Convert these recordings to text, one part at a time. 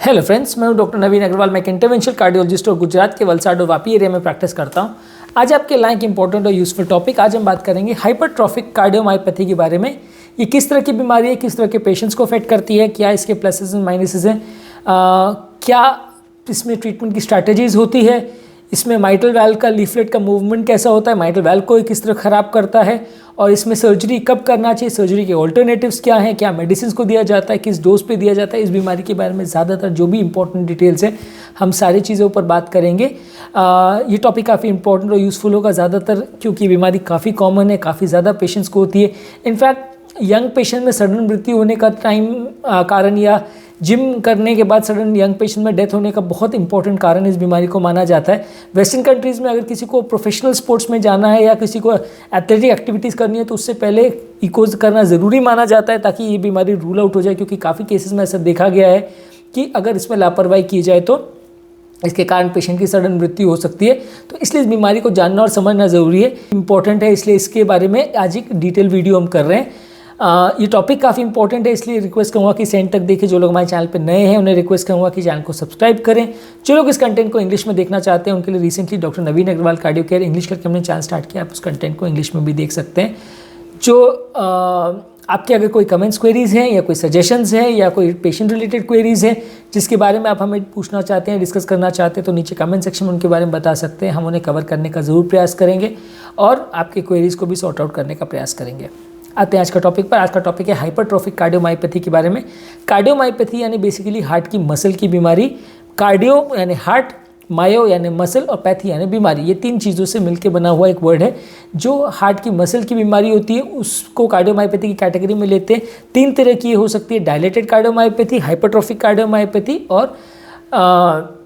Hello friends, मैं हूं doctor नवीन अग्रवाल। मैं एक इंटरवेंशनल कार्डियोलॉजिस्ट और गुजरात के वलसाड और वापी एरिया में प्रैक्टिस करता हूं। आज आपके लिए एक इंपॉर्टेंट और यूजफुल टॉपिक। आज हम बात करेंगे हाइपरट्रॉफिक कार्डियोमायोपैथी के बारे में। ये किस तरह की बीमारी है, किस तरह के पेशेंट्स को अफेक्ट करती है, क्या इसके प्लसेस एंड माइनसेस हैं, क्या इसमें ट्रीटमेंट की स्ट्रैटेजीज होती है, इसमें माइट्रल वाल्व का लीफलेट का मूवमेंट कैसा होता है, माइट्रल वाल्व को किस तरह ख़राब करता है, और इसमें सर्जरी कब करना चाहिए, सर्जरी के ऑल्टरनेटिव्स क्या हैं, क्या मेडिसिन को दिया जाता है, किस डोज पे दिया जाता है। इस बीमारी के बारे में ज़्यादातर जो भी इंपॉर्टेंट डिटेल्स हैं हम सारी चीज़ों पर बात करेंगे। ये टॉपिक काफ़ी इंपॉर्टेंट और यूज़फुल होगा ज़्यादातर, क्योंकि ये बीमारी काफ़ी कॉमन है, काफ़ी ज़्यादा पेशेंट्स को होती है। इनफैक्ट यंग पेशेंट में सडन मृत्यु होने का कारण या जिम करने के बाद सडन यंग पेशेंट में डेथ होने का बहुत इंपॉर्टेंट कारण इस बीमारी को माना जाता है। वेस्टर्न कंट्रीज़ में अगर किसी को प्रोफेशनल स्पोर्ट्स में जाना है या किसी को एथलेटिक एक्टिविटीज़ करनी है तो उससे पहले इकोज करना ज़रूरी माना जाता है, ताकि ये बीमारी रूल आउट हो जाए। क्योंकि काफ़ी केसेस में ऐसा देखा गया है कि अगर इसमें लापरवाही की जाए तो इसके कारण पेशेंट की सडन मृत्यु हो सकती है। तो इसलिए इस बीमारी को जानना और समझना ज़रूरी है, इंपॉर्टेंट है। इसलिए इसके बारे में आज एक डिटेल वीडियो हम कर रहे हैं। ये टॉपिक काफ़ी इंपॉर्टेंट है, इसलिए रिक्वेस्ट करूँगा कि सेंड तक देखें। जो लोग हमारे चैनल पे नए हैं उन्हें रिक्वेस्ट करूँगा कि चैनल को सब्सक्राइब करें। जो लोग इस कंटेंट को इंग्लिश में देखना चाहते हैं उनके लिए रिसेंटली डॉक्टर नवीन अग्रवाल कार्डियो केयर इंग्लिश करके हमने चैनल स्टार्ट किया, आप उस कंटेंट को इंग्लिश में भी देख सकते हैं। जो आपके अगर कोई कमेंट्स क्वेरीज़ हैं या कोई सजेशंस हैं या कोई पेशेंट रिलेटेड क्वेरीज़ हैं जिसके बारे में आप हमें पूछना चाहते हैं, डिस्कस करना चाहते हैं, तो नीचे कमेंट सेक्शन में उनके बारे में बता सकते हैं। हम उन्हें कवर करने का ज़रूर प्रयास करेंगे और आपके क्वेरीज़ को भी सॉर्ट आउट करने का प्रयास करेंगे। आते हैं आज का टॉपिक पर। आज का टॉपिक है हाइपरट्रॉफिक कार्डियोमायोपैथी के बारे में। कार्डियोमायोपैथी यानी बेसिकली हार्ट की मसल की बीमारी। कार्डियो यानी हार्ट, मायो यानी मसल और पैथी यानी बीमारी। ये तीन चीज़ों से मिलकर बना हुआ एक वर्ड है। जो हार्ट की मसल की बीमारी होती है उसको कार्डियोमायोपैथी की कैटेगरी में लेते हैं। तीन तरह की हो सकती है: डायलेटेड कार्डियोमायोपैथी, हाइपरट्रॉफिक कार्डियोमायोपैथी और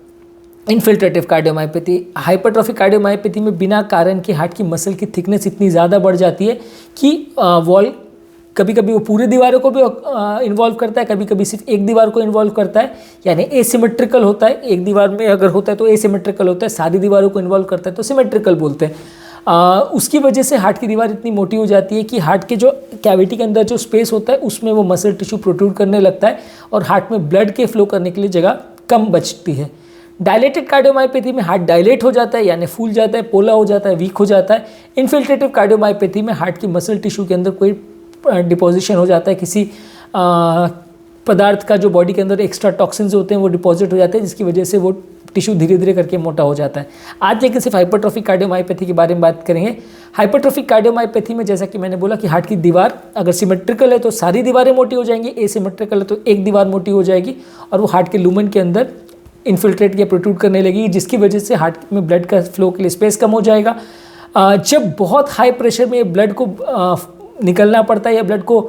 इनफिल्ट्रेटिव कार्डियोमायोपैथी। हाइपरट्रॉफिक कार्डियोमायोपैथी में बिना कारण के हार्ट की मसल की थिकनेस इतनी ज़्यादा बढ़ जाती है कि वॉल कभी कभी वो पूरी दीवारों को भी इन्वॉल्व करता है, कभी कभी सिर्फ एक दीवार को इन्वॉल्व करता है, यानी एसिमेट्रिकल होता है। एक दीवार में अगर होता है तो एसिमेट्रिकल होता है, सारी दीवारों को इन्वॉल्व करता है तो सिमेट्रिकल बोलते हैं। उसकी वजह से हार्ट की दीवार इतनी मोटी हो जाती है कि हार्ट के जो कैविटी के अंदर जो स्पेस होता है उसमें वो मसल टिश्यू प्रोट्रूड करने लगता है और हार्ट में ब्लड के फ्लो करने के लिए जगह कम बचती है। डायलेटेड कार्डियोमायोपैथी में हार्ट डायलेट हो जाता है, यानी फूल जाता है, पोला हो जाता है, वीक हो जाता है। इनफिल्ट्रेटिव कार्डियोमायोपैथी में हार्ट की मसल टिश्यू के अंदर कोई डिपोजिशन हो जाता है, किसी पदार्थ का जो बॉडी के अंदर एक्स्ट्रा टॉक्सिन्स होते हैं वो डिपॉजिट हो जाते हैं, जिसकी वजह से वो टिश्यू धीरे धीरे करके मोटा हो जाता है। आज लेकिन सिर्फ हाइपरट्रॉफिक कार्डियोमायोपैथी के बारे में बात करेंगे। हाइपरट्रॉफिक कार्डियोमायोपैथी में जैसा कि मैंने बोला कि हार्ट की दीवार अगर सिमेट्रिकल है तो सारी दीवारें मोटी हो जाएंगी, एसिमेट्रिकल है तो एक दीवार मोटी हो जाएगी और वो हार्ट के लूमेन के अंदर इन्फिल्ट्रेट या प्रोट्रूड करने लगेगी, जिसकी वजह से हार्ट में ब्लड का फ्लो के लिए स्पेस कम हो जाएगा। जब बहुत हाई प्रेशर में ब्लड को निकलना पड़ता है या ब्लड को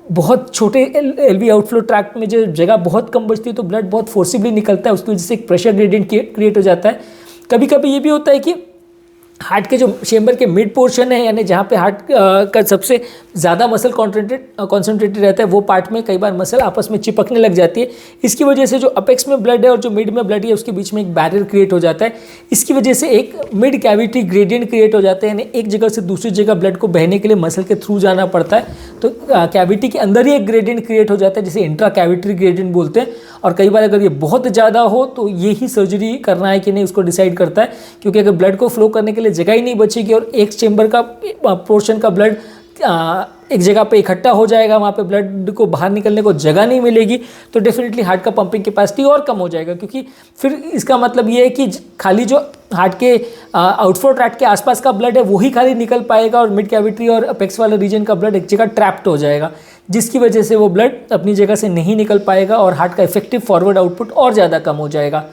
बहुत छोटे एलवी आउटफ्लो ट्रैक्ट में जो जगह बहुत कम बचती है तो ब्लड बहुत फोर्सिबली निकलता है, उसकी वजह से एक प्रेशर ग्रेडियंट क्रिएट हो जाता है। कभी कभी ये भी होता है कि हार्ट के जो चेम्बर के मिड पोर्शन है, यानी जहाँ पे हार्ट का सबसे ज़्यादा मसल कॉन्सेंट्रेटेड रहता है, वो पार्ट में कई बार मसल आपस में चिपकने लग जाती है। इसकी वजह से जो अपेक्स में ब्लड है और जो मिड में ब्लड है उसके बीच में एक बैरियर क्रिएट हो जाता है। इसकी वजह से एक मिड कैविटी ग्रेडियंट क्रिएट हो जाता है, यानी एक जगह से दूसरी जगह ब्लड को बहने के लिए मसल के थ्रू जाना पड़ता है। तो कैविटी के अंदर ही एक ग्रेडियंट क्रिएट हो जाता है, जिसे इंट्रा कैविटरी ग्रेडियंट बोलते हैं। और कई बार अगर ये बहुत ज़्यादा हो तो ये ही सर्जरी करना है कि नहीं उसको डिसाइड करता है, क्योंकि अगर ब्लड को फ्लो करने के लिए जगह ही नहीं बचेगी और एक चेंबर का पोर्शन का ब्लड एक जगह पे इकट्ठा हो जाएगा, वहाँ पे ब्लड को बाहर निकलने को जगह नहीं मिलेगी, तो डेफिनेटली हार्ट का पंपिंग कैपेसिटी और कम हो जाएगा। क्योंकि फिर इसका मतलब ये है कि खाली जो हार्ट के आउटफ्लो ट्रैक्ट के आसपास का ब्लड है वही खाली निकल पाएगा और मिड कैविटी और अपेक्स वाले रीजन का ब्लड एक जगह ट्रैप्ड हो जाएगा, जिसकी वजह से वो ब्लड अपनी जगह से नहीं निकल पाएगा और हार्ट का इफेक्टिव फॉरवर्ड आउटपुट और ज़्यादा कम हो जाएगा।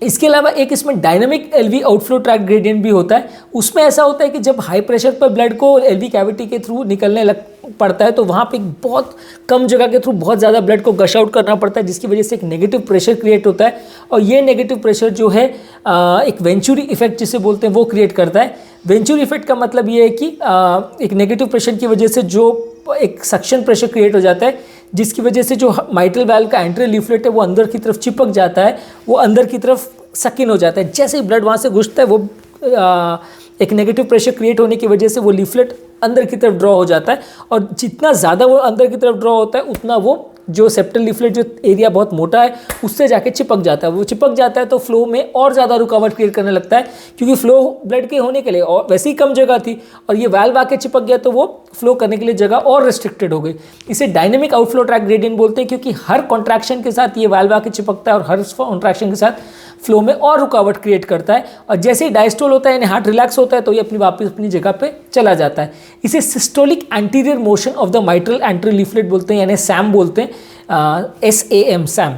इसके अलावा एक इसमें dynamic LV outflow tract gradient भी होता है। उसमें ऐसा होता है कि जब हाई प्रेशर पर ब्लड को एलवी कैविटी के थ्रू निकलने लग पड़ता है तो वहाँ पे बहुत कम जगह के थ्रू बहुत ज़्यादा ब्लड को गश आउट करना पड़ता है, जिसकी वजह से एक नेगेटिव प्रेशर क्रिएट होता है और ये नेगेटिव प्रेशर जो है एक वेंचुरी इफेक्ट जिसे बोलते हैं वो क्रिएट करता है। वेंचुरी इफेक्ट का मतलब ये है कि एक नेगेटिव प्रेशर की वजह से जो एक सक्शन प्रेशर क्रिएट हो जाता है, जिसकी वजह से जो माइट्रल वाल्व का एंट्री लीफलेट है वो अंदर की तरफ चिपक जाता है, वो अंदर की तरफ सकिन हो जाता है। जैसे ही ब्लड वहाँ से घुसता है वो एक नेगेटिव प्रेशर क्रिएट होने की वजह से वो लीफलेट अंदर की तरफ ड्रॉ हो जाता है और जितना ज़्यादा वो अंदर की तरफ ड्रॉ होता है उतना वो जो सेप्टल लीफलेट जो एरिया बहुत मोटा है उससे जाके चिपक जाता है, वो चिपक जाता है तो फ्लो में और ज़्यादा रुकावट क्रिएट करने लगता है, क्योंकि फ्लो ब्लड के होने के लिए और वैसे ही कम जगह थी और ये वाल्व आके चिपक गया तो वो फ्लो करने के लिए जगह और रिस्ट्रिक्टेड हो गई। इसे डायनेमिक आउटफ्लो ट्रैक ग्रेडियंट बोलते हैं, क्योंकि हर कॉन्ट्रैक्शन के साथ ये वाल्व आके चिपकता है और हर कॉन्ट्रैक्शन के साथ फ्लो में और रुकावट क्रिएट करता है, और जैसे ही डायस्टोल होता है यानी हार्ट रिलैक्स होता है तो ये वापस अपनी जगह पे चला जाता है। इसे systolic anterior motion of the mitral anterior leaflet बोलते हैं, यानी सैम बोलते हैं, SAM सैम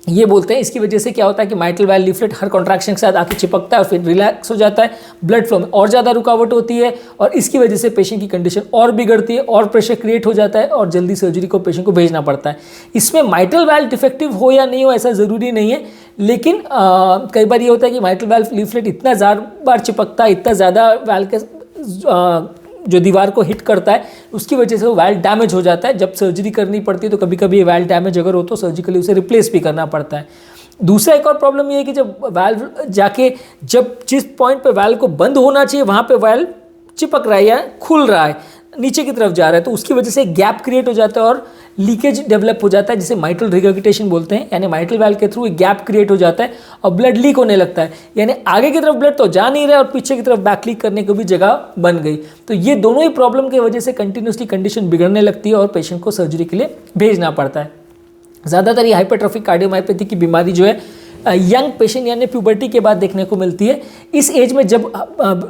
ये बोलते हैं। इसकी वजह से क्या होता है कि माइट्रल वाल्व लीफलेट हर कॉन्ट्रैक्शन के साथ आके चिपकता है और फिर रिलैक्स हो जाता है, ब्लड फ्लो में और ज़्यादा रुकावट होती है और इसकी वजह से पेशेंट की कंडीशन और बिगड़ती है और प्रेशर क्रिएट हो जाता है और जल्दी सर्जरी को पेशेंट को भेजना पड़ता है। इसमें माइट्रल वाल्व डिफेक्टिव हो या नहीं हो ऐसा ज़रूरी नहीं है, लेकिन कई बार ये होता है कि माइट्रल वाल्व लीफलेट इतना ज़्यादा बार चिपकता है, इतना ज़्यादा वाल्व के जो दीवार को हिट करता है उसकी वजह से वो वाल्व डैमेज हो जाता है। जब सर्जरी करनी पड़ती है तो कभी कभी ये वाल्व डैमेज अगर हो तो सर्जिकली उसे रिप्लेस भी करना पड़ता है। दूसरा एक और प्रॉब्लम ये है कि जब वाल्व जाके जब जिस पॉइंट पे वाल्व को बंद होना चाहिए वहाँ पे वाल्व चिपक रहा है या खुल रहा है, नीचे की तरफ जा रहा है, तो उसकी वजह से गैप क्रिएट हो जाता है और लीकेज डेवलप हो जाता है, जिसे माइट्रल रिगर्गिटेशन बोलते हैं। यानी माइट्रल वाल्व के थ्रू एक गैप क्रिएट हो जाता है और ब्लड लीक होने लगता है, यानी आगे की तरफ ब्लड तो जा नहीं रहा है और पीछे की तरफ बैक लीक करने की भी जगह बन गई। तो ये दोनों ही प्रॉब्लम की वजह से कंटिन्यूसली कंडीशन बिगड़ने लगती है और पेशेंट को सर्जरी के लिए भेजना पड़ता है। ज़्यादातर ये हाइपरट्रॉफिक कार्डियोमायोपैथी की बीमारी जो है यंग पेशेंट यानी प्यूबर्टी के बाद देखने को मिलती है। इस एज में जब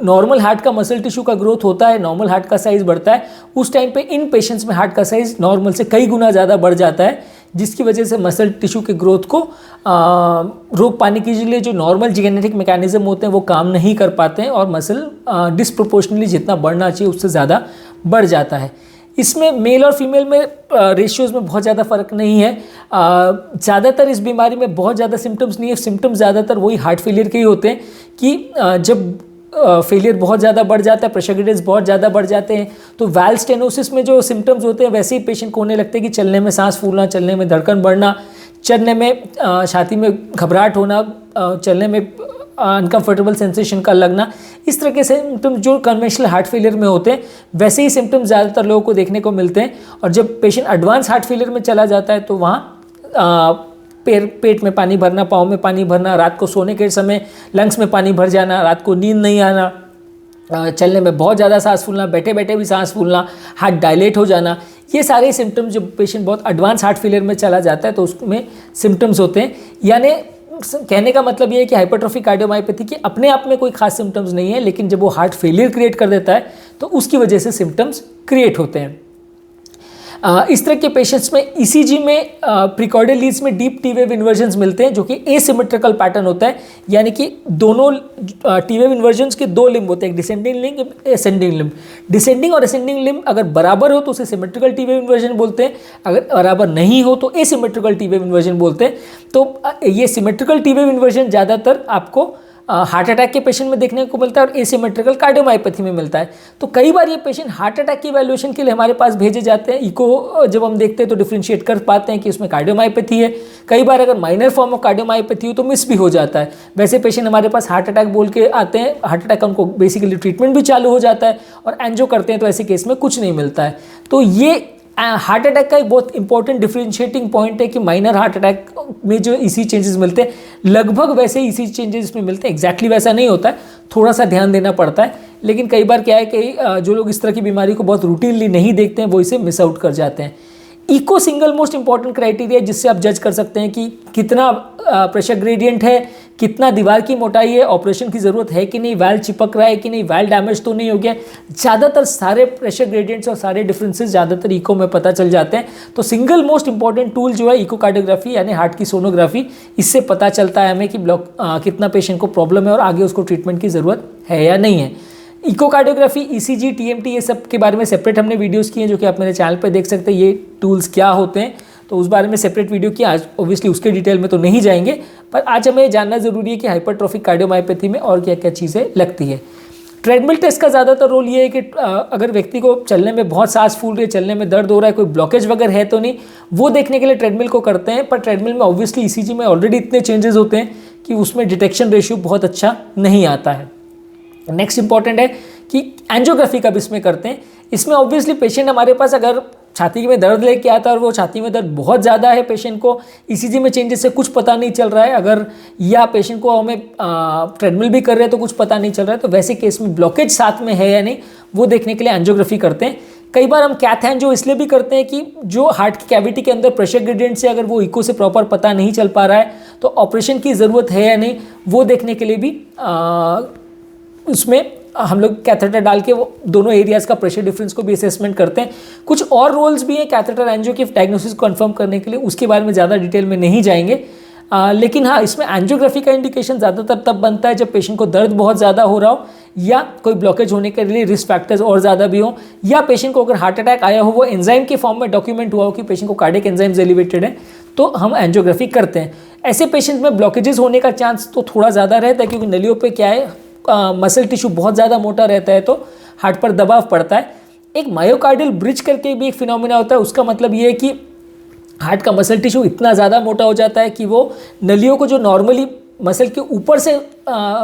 नॉर्मल हार्ट का मसल टिश्यू का ग्रोथ होता है, नॉर्मल हार्ट का साइज बढ़ता है, उस टाइम पे इन पेशेंट्स में हार्ट का साइज नॉर्मल से कई गुना ज़्यादा बढ़ जाता है, जिसकी वजह से मसल टिश्यू के ग्रोथ को रोक पाने के लिए जो नॉर्मल जेनेटिक मैकेनिज्म होते हैं वो काम नहीं कर पाते हैं और मसल डिसप्रोपोर्शनली जितना बढ़ना चाहिए उससे ज़्यादा बढ़ जाता है। इसमें मेल और फीमेल में रेशियोज़ में बहुत ज़्यादा फ़र्क नहीं है। ज़्यादातर इस बीमारी में बहुत ज़्यादा सिम्टम्स नहीं है, सिम्टम्स ज़्यादातर वही हार्ट फेलियर के ही होते हैं कि जब फेलियर बहुत ज़्यादा बढ़ जाता है, प्रेशर ग्रेडियंट्स बहुत ज़्यादा बढ़ जाते हैं, तो वाल्व स्टेनोसिस में जो सिम्टम्स होते हैं वैसे ही पेशेंट को होने लगते हैं कि चलने में सांस फूलना, चलने में धड़कन बढ़ना, चलने में छाती में घबराहट होना, चलने में अनकम्फर्टेबल सेंसेशन का लगना, इस तरह के सिम्टम्स जो कन्वेंशनल हार्ट फेलियर में होते हैं वैसे ही सिम्टम्स ज़्यादातर लोगों को देखने को मिलते हैं। और जब पेशेंट एडवांस हार्ट फेलियर में चला जाता है तो वहाँ पेट में पानी भरना, पाँव में पानी भरना, रात को सोने के समय लंग्स में पानी भर जाना, रात को नींद नहीं आना, चलने में बहुत ज़्यादा सांस फूलना, बैठे बैठे भी सांस फूलना, हार्ट डायलेट हो जाना, ये सारे सिम्टम्स जब पेशेंट बहुत एडवांस हार्ट फेलियर में चला जाता है तो उसमें सिम्टम्स होते हैं। यानी कहने का मतलब ये है कि हाइपरट्रॉफिक कार्डियोमायोपैथी के अपने आप में कोई खास सिम्टम्स नहीं है, लेकिन जब वो हार्ट फेलियर क्रिएट कर देता है तो उसकी वजह से सिम्टम्स क्रिएट होते हैं। इस तरह के पेशेंट्स में ईसीजी में प्रिकॉर्डियल लीड्स में डीप टी वेव इन्वर्जन्स मिलते हैं जो कि एसिमेट्रिकल पैटर्न होता है, यानी कि दोनों टी वेव इन्वर्जन्स के दो लिम्ब होते हैं, descending limb, ascending limb. Descending और असेंडिंग लिम्ब अगर बराबर हो तो उसे सिमेट्रिकल टी वेव इन्वर्जन बोलते हैं, अगर बराबर नहीं हो तो एसिमेट्रिकल टी वेव इन्वर्जन बोलते हैं। तो ये सिमेट्रिकल टी वेव इन्वर्जन ज़्यादातर आपको हार्ट अटैक के पेशेंट में देखने को मिलता है और एसिमेट्रिकल कार्डियोमायोपैथी में मिलता है। तो कई बार ये पेशेंट हार्ट अटैक की इवैल्यूएशन के लिए हमारे पास भेजे जाते हैं। इको जब हम देखते हैं तो डिफ्रेंशिएट कर पाते हैं कि उसमें कार्डियोमायोपैथी है। कई बार अगर माइनर फॉर्म ऑफ कार्डियोमायोपैथी हो तो मिस भी हो जाता है। वैसे पेशेंट हमारे पास हार्ट अटैक बोल के आते हैं, हार्ट अटैक का उनको बेसिकली ट्रीटमेंट भी चालू हो जाता है और एंजियो करते हैं तो ऐसे केस में कुछ नहीं मिलता है। तो ये हार्ट अटैक का एक बहुत इंपॉर्टेंट डिफरेंशिएटिंग पॉइंट है कि माइनर हार्ट अटैक में जो ईसी चेंजेस मिलते हैं लगभग वैसे ही ईसी चेंजेस इसमें मिलते हैं। एग्जैक्टली वैसा नहीं होता है, थोड़ा सा ध्यान देना पड़ता है। लेकिन कई बार क्या है कि जो लोग इस तरह की बीमारी को बहुत रूटीनली नहीं देखते हैं वो इसे मिस आउट कर जाते हैं। Echo single most important criteria जिससे आप जज कर सकते हैं कि कितना प्रेशर ग्रेडियंट है, कितना दीवार की मोटाई है, ऑपरेशन की ज़रूरत है कि नहीं, वाल्व चिपक रहा है कि नहीं, वाल्व डैमेज तो नहीं हो गया। ज़्यादातर सारे प्रेशर ग्रेडियंट्स और सारे डिफरेंसेस ज़्यादातर इको में पता चल जाते हैं। तो सिंगल मोस्ट इंपॉर्टेंट टूल जो है इकोकार्डियोग्राफी यानी हार्ट की सोनोग्राफी, इससे पता चलता है हमें कि कितना पेशेंट को प्रॉब्लम है और आगे उसको ट्रीटमेंट की ज़रूरत है या नहीं है। इकोकार्डियोग्राफी, ईसीजी, टीएमटी, ये सब के बारे में सेपरेट हमने वीडियोस किए हैं जो कि आप मेरे चैनल पे देख सकते हैं। ये टूल्स क्या होते हैं तो उस बारे में सेपरेट वीडियो किया। आज ऑब्वियसली उसके डिटेल में तो नहीं जाएंगे, पर आज हमें जानना ज़रूरी है कि हाइपरट्रॉफिक कार्डियोमायोपैथी में और क्या क्या चीज़ें लगती है। ट्रेडमिल टेस्ट का ज़्यादातर रोल ये है कि अगर व्यक्ति को चलने में बहुत सांस फूल रही है, चलने में दर्द हो रहा है, कोई ब्लॉकेज वगैरह है तो नहीं, वो देखने के लिए ट्रेडमिल को करते हैं। पर ट्रेडमिल में ऑब्वियसली ईसीजी में ऑलरेडी इतने चेंजेस होते हैं कि उसमें डिटेक्शन रेशियो बहुत अच्छा नहीं आता है। नेक्स्ट इंपॉर्टेंट है कि एंजियोग्राफी कब इसमें करते हैं। इसमें ऑब्वियसली पेशेंट हमारे पास अगर छाती में दर्द लेके आता है और वो छाती में दर्द बहुत ज़्यादा है, पेशेंट को ईसीजी में चेंजेस से कुछ पता नहीं चल रहा है, अगर या पेशेंट को हमें ट्रेडमिल भी कर रहे हैं तो कुछ पता नहीं चल रहा है, तो वैसे केस में ब्लॉकेज साथ में है या नहीं वो देखने के लिए एंजियोग्राफी करते हैं। कई बार हम कैथ एंजियो इसलिए भी करते हैं कि जो हार्ट की कैविटी के अंदर प्रेशर ग्रेडियंट से अगर वो इको से प्रॉपर पता नहीं चल पा रहा है तो ऑपरेशन की ज़रूरत है या नहीं वो देखने के लिए भी उसमें हम लोग कैथेटर डाल के वो दोनों एरियाज़ का प्रेशर डिफरेंस को भी असेसमेंट करते हैं। कुछ और रोल्स भी हैं कैथेटर एंजियो की डायग्नोसिस को कंफर्म करने के लिए, उसके बारे में ज़्यादा डिटेल में नहीं जाएंगे। लेकिन हाँ, इसमें एंजियोग्राफी का इंडिकेशन ज़्यादातर तब बनता है जब पेशेंट को दर्द बहुत ज़्यादा हो रहा हो या कोई ब्लॉकेज होने के लिए रिस्क फैक्टर्स और ज़्यादा भी हो, या पेशेंट को अगर हार्ट अटैक आया हो वो एंजाइम के फॉर्म में डॉक्यूमेंट हुआ हो कि पेशेंट को कार्डियक एंजाइम्स एलिवेटेड है, तो हम एंजियोग्राफी करते हैं। ऐसे पेशेंट में ब्लॉकेजेस होने का चांस तो थोड़ा ज़्यादा रहता है क्योंकि नलियों पे क्या है, मसल टिश्यू बहुत ज़्यादा मोटा रहता है तो हार्ट पर दबाव पड़ता है। एक मायोकार्डियल ब्रिज करके भी एक फिनोमिना होता है, उसका मतलब ये है कि हार्ट का मसल टिश्यू इतना ज़्यादा मोटा हो जाता है कि वो नलियों को जो नॉर्मली मसल के ऊपर से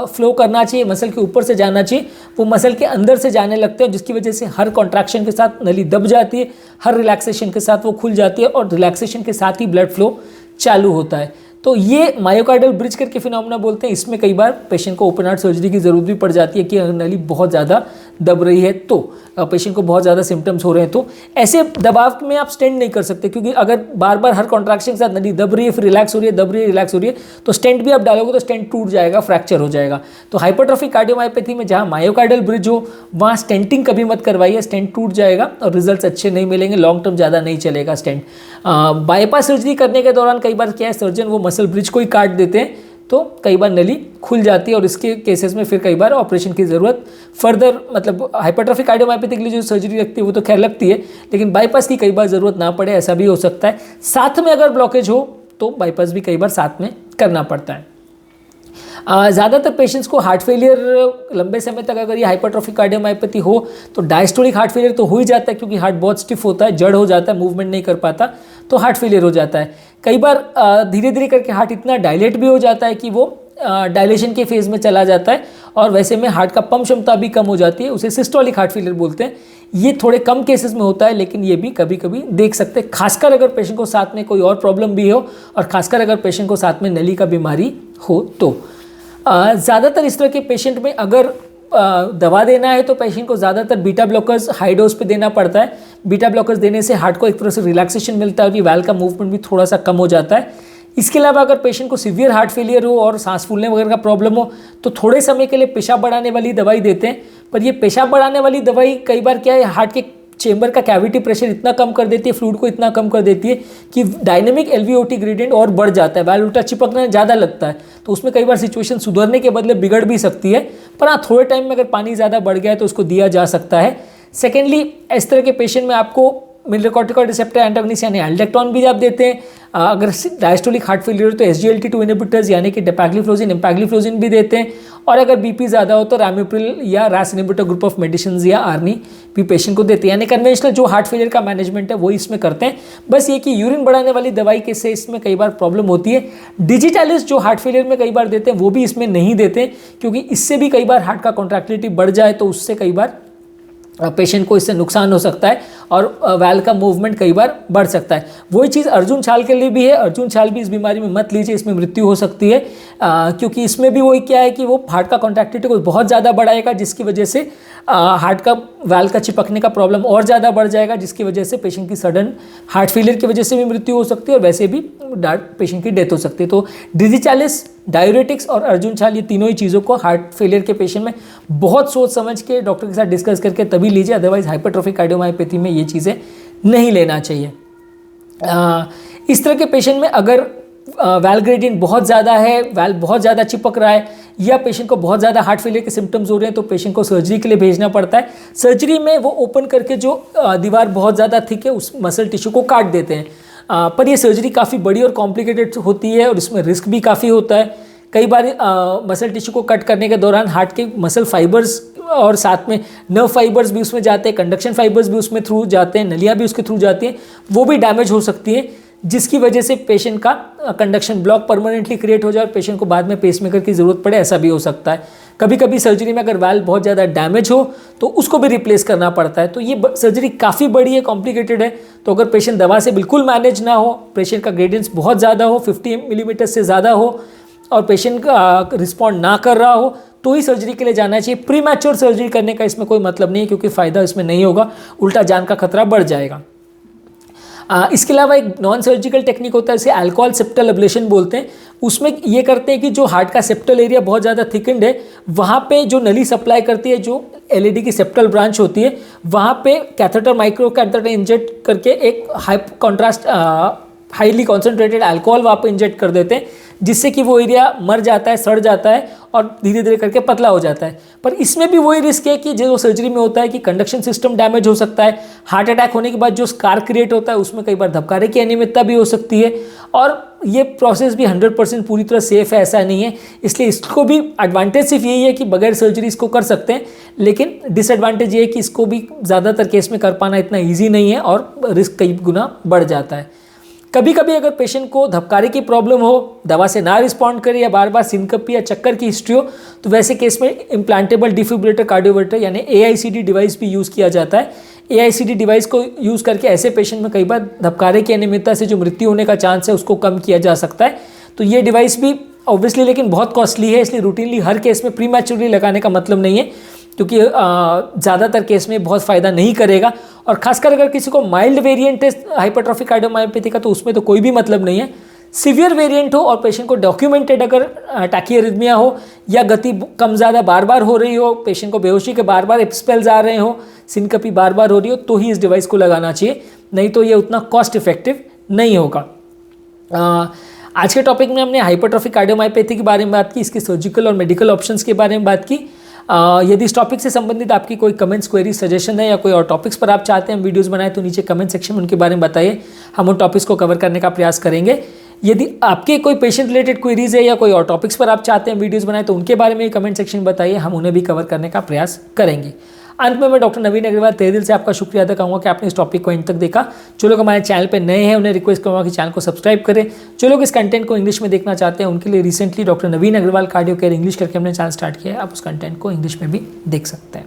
फ्लो करना चाहिए, मसल के ऊपर से जाना चाहिए, वो मसल के अंदर से जाने लगते हैं, जिसकी वजह से हर कॉन्ट्रैक्शन के साथ नली दब जाती है, हर रिलैक्सेशन के साथ वो खुल जाती है और रिलैक्सेशन के साथ ही ब्लड फ्लो चालू होता है। तो ये मायोकार्डियल ब्रिज करके फिनोमिना बोलते हैं। इसमें कई बार पेशेंट को ओपन हार्ट सर्जरी की ज़रूरत भी पड़ जाती है कि अगर नली बहुत ज़्यादा दब रही है तो पेशेंट को बहुत ज़्यादा सिम्टम्स हो रहे हैं, तो ऐसे दबाव में आप स्टेंट नहीं कर सकते क्योंकि अगर बार बार हर कॉन्ट्रैक्शन के साथ नली दब रही है फिर रिलैक्स हो रही है, दब रही है रिलैक्स हो रही है, तो स्टेंट भी आप डालोगे तो स्टेंट टूट जाएगा, फ्रैक्चर हो जाएगा। तो हाइपरट्रॉफिक कार्डियोमायोपैथी में जहाँ मायोकार्डियल ब्रिज हो वहाँ स्टेंटिंग कभी मत करवाइए, स्टेंट टूट जाएगा और रिजल्ट अच्छे नहीं मिलेंगे, लॉन्ग टर्म ज़्यादा नहीं चलेगा स्टेंट। बाईपास सर्जरी करने के दौरान कई बार क्या है, सर्जन वो मसल ब्रिज को ही काट देते हैं तो कई बार नली खुल जाती है और इसके केसेस में फिर कई बार ऑपरेशन की ज़रूरत फर्दर, मतलब हाइपरट्रॉफिक कार्डियोमायोपैथी के लिए जो सर्जरी लगती है वो तो खैर लगती है, लेकिन बाईपास की कई बार ज़रूरत ना पड़े, ऐसा भी हो सकता है। साथ में अगर ब्लॉकेज हो तो बाईपास भी कई बार साथ में करना पड़ता है। ज़्यादातर पेशेंट्स को हार्ट फेलियर लंबे समय तक अगर ये हाइपरट्रॉफिक कार्डियोमायोपैथी हो तो डायस्टोलिक हार्ट फेलियर तो हो ही जाता है क्योंकि हार्ट बहुत स्टिफ होता है, जड़ हो जाता है, मूवमेंट नहीं कर पाता, तो हार्ट फेलियर हो जाता है। कई बार धीरे धीरे करके हार्ट इतना डायलेट भी हो जाता है कि वो डायलेशन के फेज़ में चला जाता है और वैसे में हार्ट का पंप क्षमता भी कम हो जाती है, उसे सिस्टोलिक हार्ट फेलियर बोलते हैं। ये थोड़े कम केसेस में होता है लेकिन ये भी कभी कभी देख सकते हैं, खासकर अगर पेशेंट को साथ में कोई और प्रॉब्लम भी हो और खासकर अगर पेशेंट को साथ में नली का बीमारी हो तो। ज़्यादातर इस तरह के पेशेंट में अगर दवा देना है तो पेशेंट को ज़्यादातर बीटा ब्लॉकर्स हाई डोज पे देना पड़ता है। बीटा ब्लॉकर्स देने से हार्ट को एक तरह से रिलैक्सेशन मिलता है और ये वैल्व का मूवमेंट भी थोड़ा सा कम हो जाता है। इसके अलावा अगर पेशेंट को सीवियर हार्ट फेलियर हो और सांस फूलने वगैरह का प्रॉब्लम हो तो थोड़े समय के लिए पेशाब बढ़ाने वाली दवाई देते हैं, पर ये पेशाब बढ़ाने वाली दवाई कई बार क्या है, हार्ट के चेंबर का कैविटी प्रेशर इतना कम कर देती है, फ्लूइड को इतना कम कर देती है कि डायनेमिक एलवीओटी ग्रेडियंट और बढ़ जाता है, वैल्व उल्टा चिपकना ज़्यादा लगता है, तो उसमें कई बार सिचुएशन सुधरने के बदले बिगड़ भी सकती है। पर हाँ, थोड़े टाइम में अगर पानी ज़्यादा बढ़ गया है तो उसको दिया जा सकता है। सेकेंडली, इस तरह के पेशेंट में आपको मिनरलकॉर्टिकॉइड रिसेप्टर एंटागोनिस्ट यानी एल्डेक्टॉन भी आप देते हैं। अगर डायस्टोलिक हार्ट फेलियर हो तो SGLT2 इनहिबिटर्स यानी कि डेपैग्लिफ्लोजिन, एम्पैग्लिफ्लोजिन भी देते हैं, और अगर बीपी ज़्यादा हो तो रामिप्रिल या रास इनहिबिटर ग्रुप ऑफ मेडिसिन या आर्नी भी पेशेंट को देते हैं। यानी कन्वेंशनल जो हार्ट फेलियर का मैनेजमेंट है वो इसमें करते हैं। बस ये कि यूरिन बढ़ाने वाली दवाई के से इसमें कई बार प्रॉब्लम होती है। डिजिटैलिस जो हार्ट फेलियर में कई बार देते हैं वो भी इसमें नहीं देते क्योंकि इससे भी कई बार हार्ट का कॉन्ट्रैक्टिलिटी बढ़ जाए तो उससे कई बार पेशेंट को इससे नुकसान हो सकता है और वैल्व का मूवमेंट कई बार बढ़ सकता है। वही चीज़ अर्जुन छाल के लिए भी है। अर्जुन छाल भी इस बीमारी में मत लीजिए, इसमें मृत्यु हो सकती है क्योंकि इसमें भी वही क्या है कि वो हार्ट का कॉन्ट्रैक्टिलिटी को बहुत ज़्यादा बढ़ाएगा जिसकी वजह से हार्ट का वैल्व का चिपकने का प्रॉब्लम और ज़्यादा बढ़ जाएगा जिसकी वजह से पेशेंट की सडन हार्ट फेलियर की वजह से भी मृत्यु हो सकती है और वैसे भी पेशेंट की डेथ हो सकती है। तो डिजिटैलिस, डायूरेटिक्स और अर्जुन छाल, ये तीनों ही चीज़ों को हार्ट फेलियर के पेशेंट में बहुत सोच समझ के डॉक्टर के साथ डिस्कस करके तभी लीजिए, अदरवाइज हाइपरट्रॉफिक कार्डियोमायोपैथी में ये चीज़ें नहीं लेना चाहिए। इस तरह के पेशेंट में अगर वैल्व ग्रेडियंट बहुत ज़्यादा है, वैल्व बहुत ज़्यादा चिपक रहा है या पेशेंट को बहुत ज़्यादा हार्ट फेलियर के सिम्टम्स हो रहे हैं तो पेशेंट को सर्जरी के लिए भेजना पड़ता है। सर्जरी में वो ओपन करके जो दीवार बहुत ज़्यादा थिक है उस मसल टिश्यू को काट देते हैं, पर ये सर्जरी काफ़ी बड़ी और कॉम्प्लिकेटेड होती है और इसमें रिस्क भी काफ़ी होता है। कई बार मसल टिश्यू को कट करने के दौरान हार्ट के मसल फाइबर्स और साथ में नर्व फाइबर्स भी उसमें जाते हैं, कंडक्शन फाइबर्स भी उसमें थ्रू जाते हैं, नलियाँ भी उसके थ्रू जाती हैं, वो भी डैमेज हो सकती हैं जिसकी वजह से पेशेंट का कंडक्शन ब्लॉक परमानेंटली क्रिएट हो जाए और पेशेंट को बाद में पेसमेकर की ज़रूरत पड़े, ऐसा भी हो सकता है। कभी कभी सर्जरी में अगर वाल्व बहुत ज़्यादा डैमेज हो तो उसको भी रिप्लेस करना पड़ता है। तो ये सर्जरी काफ़ी बड़ी है, कॉम्प्लिकेटेड है। तो अगर पेशेंट दवा से बिल्कुल मैनेज ना हो, पेशेंट का ग्रेडियंस बहुत ज़्यादा हो, 50 मिलीमीटर से ज़्यादा हो और पेशेंट का रिस्पॉन्ड ना कर रहा हो, तो ही सर्जरी के लिए जाना चाहिए। प्री मैच्योर सर्जरी करने का इसमें कोई मतलब नहीं है, क्योंकि फ़ायदा इसमें नहीं होगा, उल्टा जान का खतरा बढ़ जाएगा। इसके अलावा एक नॉन सर्जिकल टेक्निक होता है, इसे अल्कोहल सेप्टल एब्लेशन बोलते हैं। उसमें ये करते हैं कि जो हार्ट का सेप्टल एरिया बहुत ज़्यादा थिकन्ड है, वहाँ पे जो नली सप्लाई करती है, जो एलईडी की सेप्टल ब्रांच होती है, वहाँ पे कैथेटर, माइक्रो कैथेटर इंजेक्ट करके एक हाईली कॉन्सेंट्रेटेड अल्कोहल वहाँ पे इंजेक्ट कर देते हैं, जिससे कि वो एरिया मर जाता है, सड़ जाता है और धीरे धीरे करके पतला हो जाता है। पर इसमें भी वही रिस्क है कि जो सर्जरी में होता है कि कंडक्शन सिस्टम डैमेज हो सकता है। हार्ट अटैक होने के बाद जो स्कार क्रिएट होता है उसमें कई बार धबकारे की अनियमितता भी हो सकती है, और ये प्रोसेस भी 100% पूरी तरह सेफ है, ऐसा नहीं है। इसलिए इसको भी एडवांटेज सिर्फ यही है कि बगैर सर्जरी इसको कर सकते हैं, लेकिन डिसएडवांटेज ये है कि इसको भी ज़्यादातर केस में कर पाना इतना ईजी नहीं है और रिस्क कई गुना बढ़ जाता है। कभी कभी अगर पेशेंट को धबकारे की प्रॉब्लम हो, दवा से ना रिस्पॉन्ड करे या बार बार सिनकप या चक्कर की हिस्ट्री हो, तो वैसे केस में इम्प्लांटेबल डिफिब्रिलेटर कार्डियोवर्टर यानी AICD डिवाइस भी यूज़ किया जाता है। AICD डिवाइस को यूज़ करके ऐसे पेशेंट में कई बार धबकारे की अनियमितता से जो मृत्यु होने का चांस है उसको कम किया जा सकता है। तो ये डिवाइस भी ऑब्वियसली लेकिन बहुत कॉस्टली है, इसलिए रूटीनली हर केस में प्री मैच्योरली लगाने का मतलब नहीं है, क्योंकि ज़्यादातर केस में बहुत फ़ायदा नहीं करेगा। और खासकर अगर किसी को माइल्ड वेरिएंट है हाइपरट्रॉफिक कार्डियोमायोपैथी का, तो उसमें तो कोई भी मतलब नहीं है। सीवियर वेरिएंट हो और पेशेंट को डॉक्यूमेंटेड अगर टैकीआरिथमिया हो या गति कम ज़्यादा बार बार हो रही हो, पेशेंट को बेहोशी के बार बार स्पेल्स आ रहे हो, सिनकपी बार बार हो रही हो, तो ही इस डिवाइस को लगाना चाहिए, नहीं तो ये उतना कॉस्ट इफेक्टिव नहीं होगा। आज के टॉपिक में हमने हाइपरट्रॉफिक कार्डियोमायोपैथी के बारे में बात की, इसके सर्जिकल और मेडिकल ऑप्शंस के बारे में बात की। यदि इस टॉपिक से संबंधित आपकी कोई कमेंट्स, क्वेरी, सजेशन है या कोई और टॉपिक्स पर आप चाहते हैं हम वीडियोस बनाएं, तो नीचे कमेंट सेक्शन में उनके बारे में बताइए, हम उन टॉपिक्स को कवर करने का प्रयास करेंगे। यदि आपके कोई पेशेंट रिलेटेड क्वेरीज है या कोई और टॉपिक्स पर आप चाहते हैं वीडियोस बनाएं, तो उनके बारे में कमेंट सेक्शन में बताइए, हम उन्हें भी कवर करने का प्रयास करेंगे। अंत में मैं डॉक्टर नवीन अग्रवाल तहे दिल से आपका शुक्रिया अदा करूँगा कि आपने इस टॉपिक को इन तक देखा। जो लोग हमारे चैनल पर नए हैं उन्हें रिक्वेस्ट करूँगा कि चैनल को सब्सक्राइब करें। जो लोग इस कंटेंट को इंग्लिश में देखना चाहते हैं उनके लिए रिसेंटली डॉक्टर नवीन अग्रवाल कार्डियो केयर इंग्लिश करके हमने चैनल स्टार्ट किया है, आप उस कंटेंट को इंग्लिश में भी देख सकते हैं।